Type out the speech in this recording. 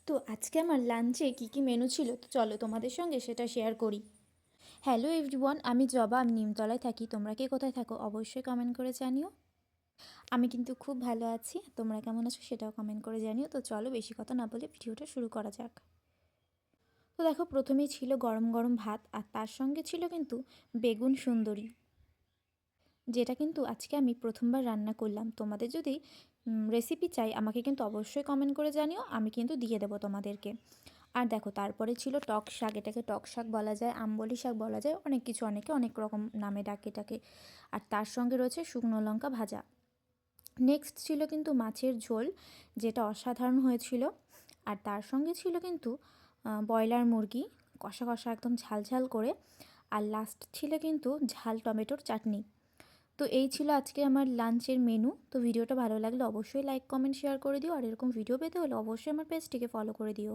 তো আজকে আমার লাঞ্চে কী মেনু ছিল তো চলো তোমাদের সঙ্গে সেটা শেয়ার করি। হ্যালো এভরিওয়ান, আমি জবা, আমি নিমতলায় থাকি। তোমরা কে কোথায় থাকো অবশ্যই কমেন্ট করে জানিও। আমি কিন্তু খুব ভালো আছি, তোমরা কেমন আছো সেটাও কমেন্ট করে জানিও। তো চলো বেশি কথা না বলে ভিডিওটা শুরু করা যাক। তো দেখো, প্রথমেই ছিল গরম গরম ভাত, আর তার সঙ্গে ছিল কিন্তু বেগুন সুন্দরী, যেটা কিন্তু আজকে আমি প্রথমবার রান্না করলাম। তোমাদের যদি রেসিপি চাই আমাকে কিন্তু অবশ্যই কমেন্ট করে জানিও, আমি কিন্তু দিয়ে দেবো তোমাদেরকে। আর দেখো, তারপরে ছিল টক শাক। এটাকে টক শাক বলা যায়, আমবলি শাক বলা যায়, অনেক কিছু, অনেকে অনেক রকম নামে ডাকে এটাকে। আর তার সঙ্গে রয়েছে শুকনো লঙ্কা ভাজা। নেক্সট ছিল কিন্তু মাছের ঝোল, যেটা অসাধারণ হয়েছিল। আর তার সঙ্গে ছিল কিন্তু ব্রয়লার মুরগি, কষা কষা একদম ঝাল ঝাল করে। আর লাস্ট ছিল কিন্তু ঝাল টমেটোর চাটনি। তো এই ছিল আজকে আমার লাঞ্চের মেনু। তো ভিডিওটা ভালো লাগলে অবশ্যই লাইক কমেন্ট শেয়ার করে দিও, আর এরকম ভিডিও পেতে হলে অবশ্যই আমার পেজটিকে ফলো করে দিও।